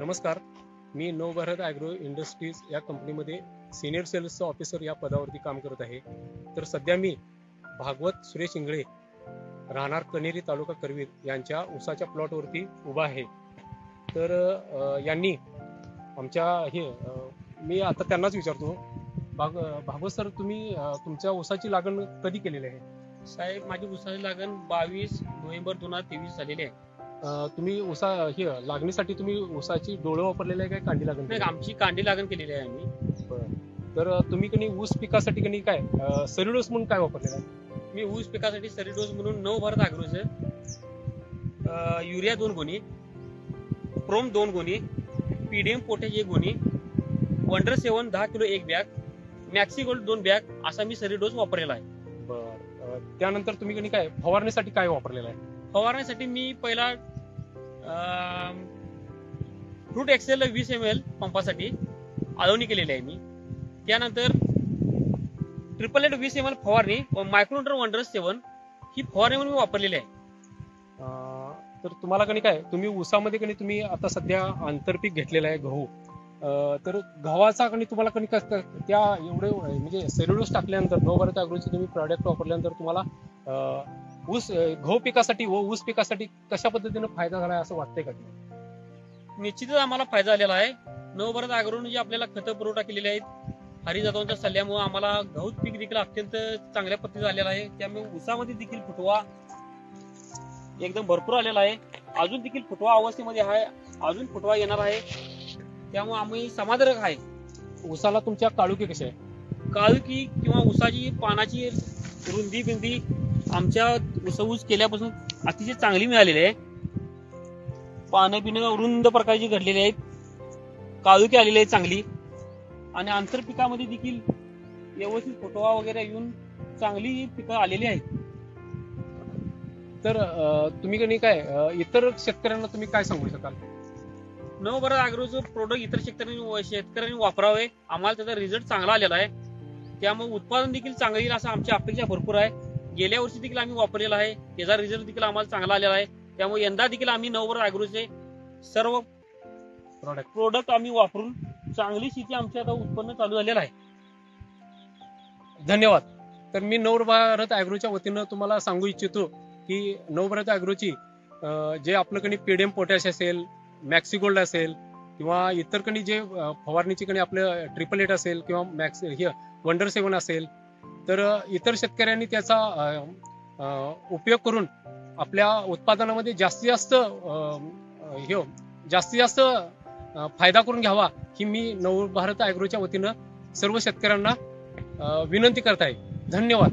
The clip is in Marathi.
नमस्कार. मी नवभारत ॲग्रो इंडस्ट्रीज या कंपनीमध्ये सिनियर सेल्स ऑफिसर या पदावरती काम करत आहे. तर सध्या मी भागवत सुरेश इंगळे राहणार कनेरी तालुका करवीर यांच्या ऊसाच्या प्लॉटवरती उभा आहे. तर यांनी आमच्या मी आता त्यांनाच विचारतो, भागवत सर, तुम्ही तुमच्या ऊसाची लागण कधी केलेली आहे? साहेब, माझी ऊसाची लागण 22 नोव्हेंबर 2023 झालेली आहे. तुम्ही लागणीसाठी तुम्ही ऊसाची डोळं वापरलेलं आहे काय कांडी लागण? नाही, आमची कांडी लागण केलेली आहे आम्ही. तर तुम्ही कणी ऊस पिकासाठी कणी काय सरिडोस म्हणून काय वापरलेलं आहे? मी ऊस पिकासाठी सरिडोस म्हणून नवभारत ॲग्रोचं युरिया 2 गोणी, प्रोम 2 गोणी, पीडीएम पोटॅश 1 गोणी, wonder 7 10 kilo 1 bag, maxi gold 2 bag असा मी सरिडोस वापरलेला आहे. त्यानंतर तुम्ही कणी काय फवारण्यासाठी काय वापरलेलं आहे? फवारण्यासाठी मी पहिला फ्रूट एक्सेल 20 ml पंपासाठी आळवणी केलेली आहे मी. त्यानंतर ट्रिपल एट 20 ml फवारणी व मायक्रोन्युट्रन वंडर 7 ही फवारणी म्हणून मी वापरलेली आहे. तर तुम्हाला कणी काय तुम्ही ऊसामध्ये कणी तुम्ही आता सध्या आंतरपीक घेतलेलं आहे गहू. तर गव्हाचा कणी तुम्हाला कणी त्या एवढे म्हणजे सेल्युलोज टाकल्यानंतर नवभारत ॲग्रोचे तुम्ही प्रॉडक्ट वापरल्यानंतर तुम्हाला गहू पिकासाठी व ऊस पिकासाठी कशा पद्धतीने फायदा झाला असं वाटतंय का तुम्हाला? निश्चितच आम्हाला फायदा झालेला आहे. नवभारत ॲग्रोने जे आपल्याला खतं पुरवठा केलेले आहेत हरिजादवांच्या सल्ल्यामुळे आम्हाला गहू पीक देखील अत्यंत चांगल्या पद्धतीने आलेला आहे. त्यामुळे ऊसामध्ये देखील फुटवा एकदम भरपूर आलेला आहे. अजून देखील फुटवा अवस्थेमध्ये आहे, अजून फुटवा येणार आहे. त्यामुळे आम्ही समाधानक आहे. ऊसाला तुमच्या काळुकी कशी आहे? काळुकी किंवा ऊसाची पानाची रुंदी बिंदी आमच्या ऊस केल्यापासून अतिशय चांगली मिळालेली आहे. पानं बिनं रुंद प्रकारची घडलेली आहेत, काळुकी आलेली आहे चांगली, आणि आंतरपिकामध्ये देखील व्यवस्थित फुटवा वगैरे येऊन चांगली पिकं आलेली आहेत. तर तुम्ही कणी काय इतर शेतकऱ्यांना तुम्ही काय सांगू शकाल? नवभारत ॲग्रोचं प्रोडक्ट इतर शेतकऱ्यांनी वापरावे. आम्हाला त्याचा रिझल्ट चांगला आलेला आहे. त्यामुळे उत्पादन देखील चांगलं येईल असं आमची अपेक्षा भरपूर आहे. गेल्या वर्षी देखील आम्ही वापरलेला आहे, त्याचा रिझल्ट देखील आम्हाला चांगला आलेला आहे. त्यामुळे यंदा देखील आम्ही नवभारत ॲग्रोचे सर्व प्रोडक्ट आम्ही वापरून चांगली शेती आमची आता उत्पन्न चालू झालेलं आहे. धन्यवाद. तर मी नवभारत ॲग्रोच्या वतीनं तुम्हाला सांगू इच्छितो की नवभारत ॲग्रोची जे आपलं कणी पीडीएम पोटॅश असेल, मॅक्सी गोल्ड असेल, किंवा इतर कणी जे फवारणीची कणी आपलं ट्रिपल एट असेल किंवा वंडर 7 असेल, तर इतर शेतकऱ्यांनी त्याचा उपयोग करून आपल्या उत्पादनामध्ये जास्तीत जास्त फायदा करून घ्यावा ही मी नवभारत ॲग्रोच्या वतीनं सर्व शेतकऱ्यांना विनंती करत आहे. धन्यवाद.